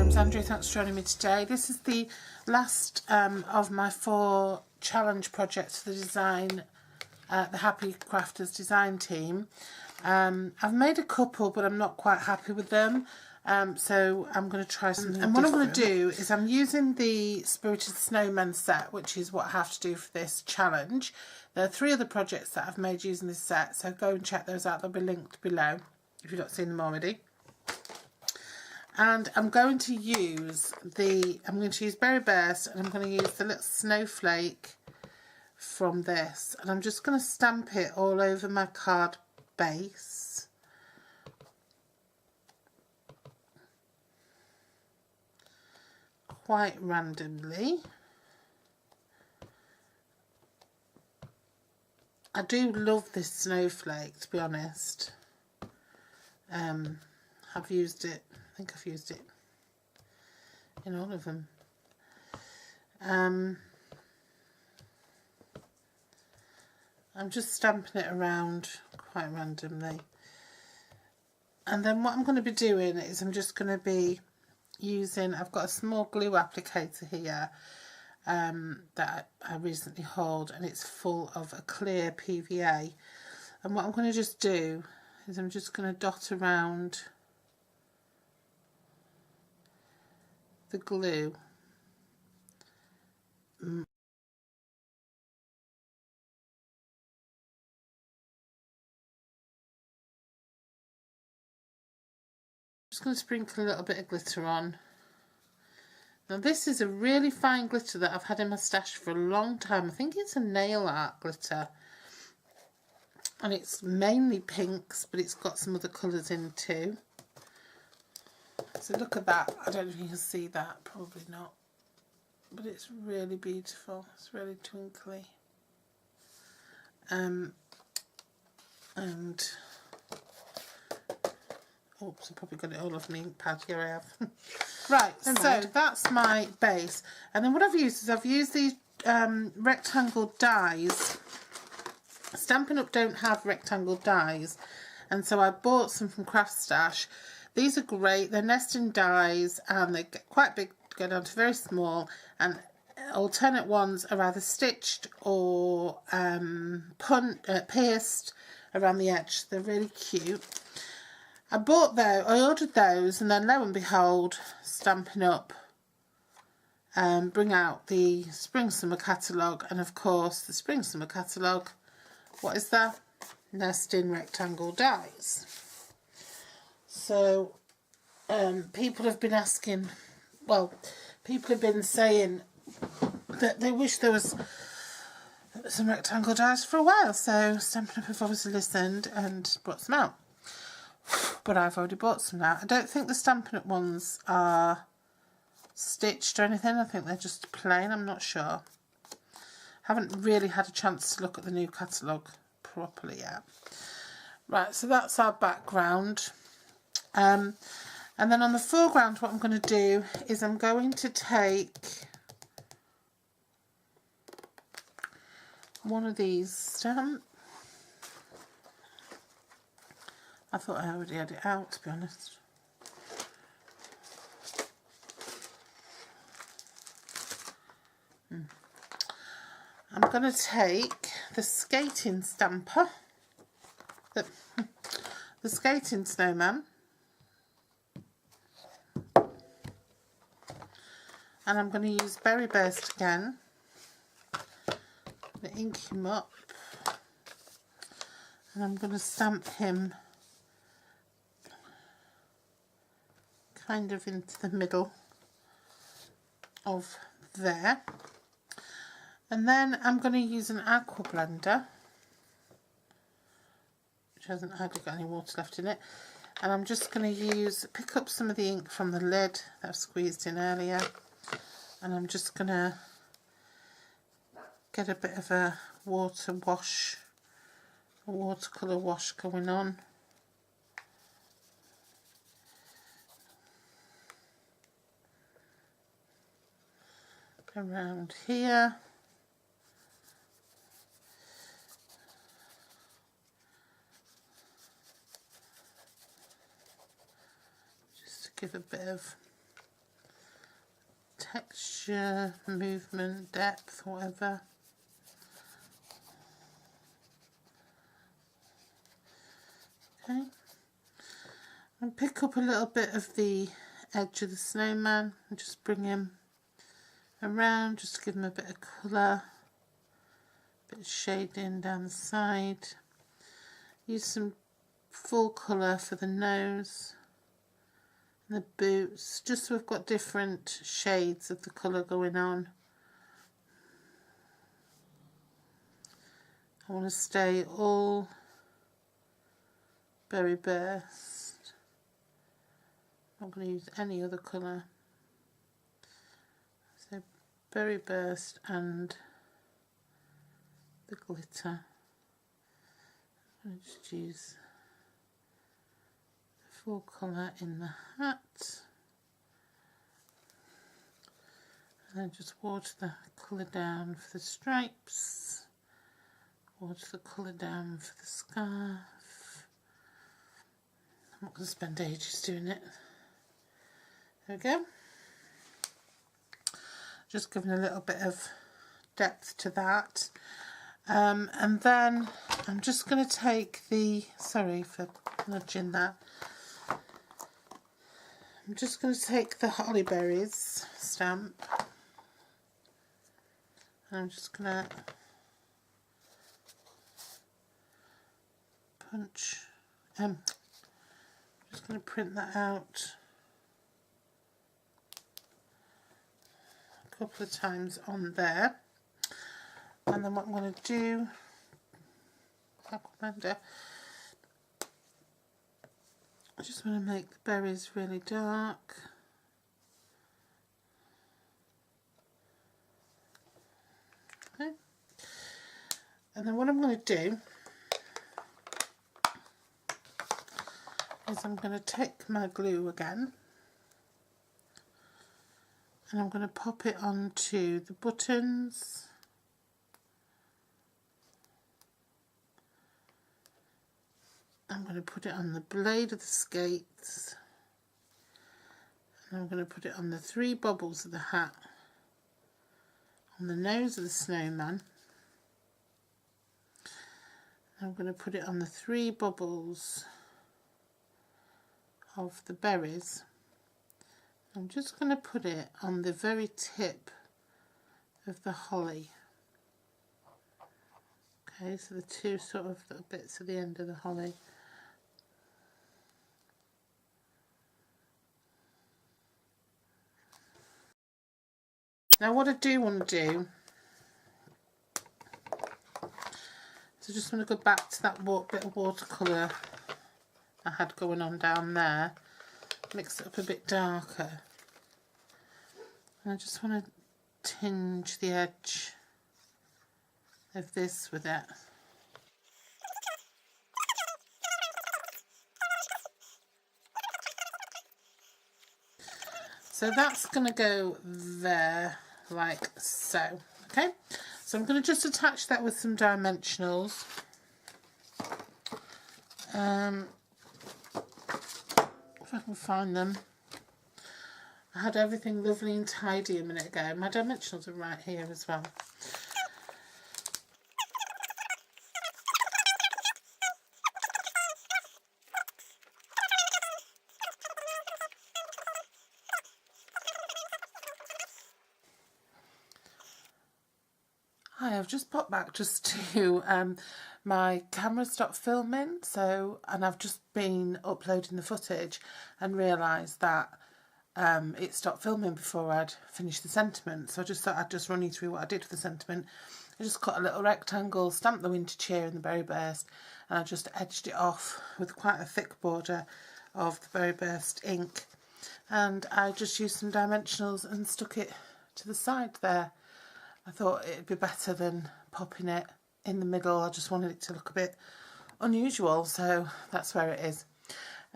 name's Andrew, thanks for joining me today. This is the last of my 4 challenge projects for the design, the Happy Crafters design team. I've made a couple, but I'm not quite happy with them, so I'm going to try something different. What I'm going to do is I'm using the Spirited Snowman set, which is what I have to do for this challenge. There are 3 other projects that I've made using this set, so go and check those out. They'll be linked below if you've not seen them already. And I'm going to use Berry Burst, and I'm going to use the little snowflake from this, and I'm just going to stamp it all over my card base. Quite randomly. I do love this snowflake, to be honest. I've used it, I think I've used it in all of them. I'm just stamping it around quite randomly. And then what I'm going to be doing is I'm just going to be using, I've got a small glue applicator here that I recently hauled, and it's full of a clear PVA. And what I'm going to just do is I'm just going to dot around the glue. Just going to sprinkle a little bit of glitter on. Now this is a really fine glitter that I've had in my stash for a long time. I think it's a nail art glitter, and it's mainly pinks, but it's got some other colours in too. So look at that. I don't know if you can see that, probably not, but it's really beautiful. It's really twinkly. And oops, I probably got it all off my ink pad. Here I have. Right, so that's my base. And then what I've used is I've used these rectangle dies. Stampin' Up! Don't have rectangle dies, and so I bought some from Craft Stash. These are great. They're nesting dies, and they get quite big, go down to very small, and alternate ones are either stitched or pierced around the edge. They're really cute. I ordered those, and then lo and behold, Stampin' Up! Bring out the Spring Summer catalogue, and of course the Spring Summer catalogue, what is that? Nesting rectangle dies. So people have been asking, well, people have been saying that they wish there was some rectangle dies for a while, so Stampin' Up! Have obviously listened and brought some out. But I've already bought some now. I don't think the Stampin' Up! Ones are stitched or anything. I think they're just plain. I'm not sure. Haven't really had a chance to look at the new catalogue properly yet. Right, so that's our background. And then on the foreground, what I'm going to do is I'm going to take one of these stamps. I thought I already had it out, to be honest. I'm going to take the skating stamper, the skating snowman, and I'm going to use Berry Burst again to ink him up, and I'm going to stamp him kind of into the middle of there. And then I'm going to use an aqua blender, which hasn't hardly got any water left in it, and I'm just going to pick up some of the ink from the lid that I've squeezed in earlier, and I'm just going to get a bit of a watercolour wash going on. Around here. Just to give a bit of texture, movement, depth, whatever. Okay, and pick up a little bit of the edge of the snowman and just bring him around, just to give him a bit of colour, a bit of shading down the side. Use some full colour for the nose and the boots, just so we've got different shades of the colour going on. I want to stay all berry burst. I'm not going to use any other colour. So berry burst and the glitter. I'm going to just use the full colour in the hat. And then just water the colour down for the stripes. Water the colour down for the scarf. I'm not going to spend ages doing it. There we go. Just giving a little bit of depth to that. And then I'm just going to take the, sorry for nudging that. I'm just going to take the Holly Berries stamp. And I'm just going to punch, I'm just going to print that out a couple of times on there. And then what I'm going to do, I just want to make the berries really dark. Okay. And then what I'm going to do is I'm going to take my glue again and I'm going to pop it onto the buttons. I'm going to put it on the blade of the skates, and I'm going to put it on the 3 bobbles of the hat, on the nose of the snowman. I'm going to put it on the 3 bubbles of the berries. I'm just going to put it on the very tip of the holly. Okay, so the 2 sort of little bits at the end of the holly. Now what I do want to do is I just want to go back to that bit of watercolour I had going on down there, mix it up a bit darker, and I just want to tinge the edge of this with it. So that's going to go there like so. Okay, so I'm going to just attach that with some dimensionals. If I can find them. I had everything lovely and tidy a minute ago. My dimensionals are right here as well. Hi, I've just popped back just to my camera stopped filming, and I've just been uploading the footage and realised that it stopped filming before I'd finished the sentiment, so I just thought I'd just run you through what I did for the sentiment. I just cut a little rectangle, stamped the winter cheer and the berry burst, and I just edged it off with quite a thick border of the berry burst ink, and I just used some dimensionals and stuck it to the side there. I thought it'd be better than popping it in the middle. I just wanted it to look a bit unusual, so that's where it is.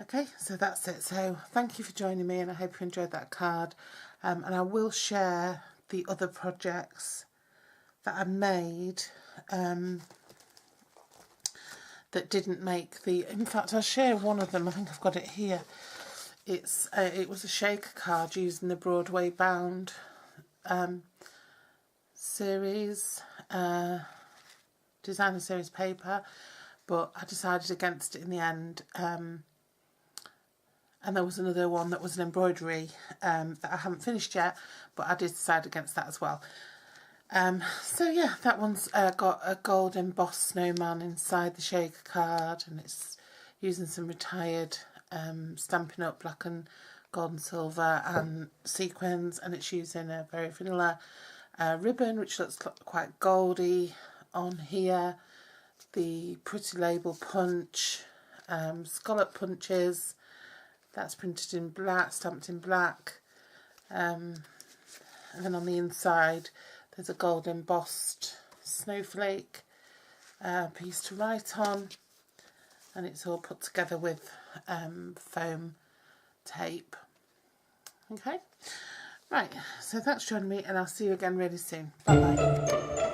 Okay, so that's it. So thank you for joining me, and I hope you enjoyed that card. And I will share the other projects that I made that didn't make the... In fact, I'll share one of them. I think I've got it here. It was a shaker card using the Broadway bound series, designer series paper, but I decided against it in the end. And there was another one that was an embroidery that I haven't finished yet, but I did decide against that as well. So yeah, that one's got a gold embossed snowman inside the shaker card, and it's using some retired Stampin' Up! Black and gold and silver and sequins, and it's using a very vanilla ribbon which looks quite goldy on here. The pretty label punch, scallop punches, that's printed in black, stamped in black, and then on the inside there's a gold embossed snowflake piece to write on, and it's all put together with foam tape. Okay, right, so thanks for joining me, and I'll see you again really soon. Bye bye.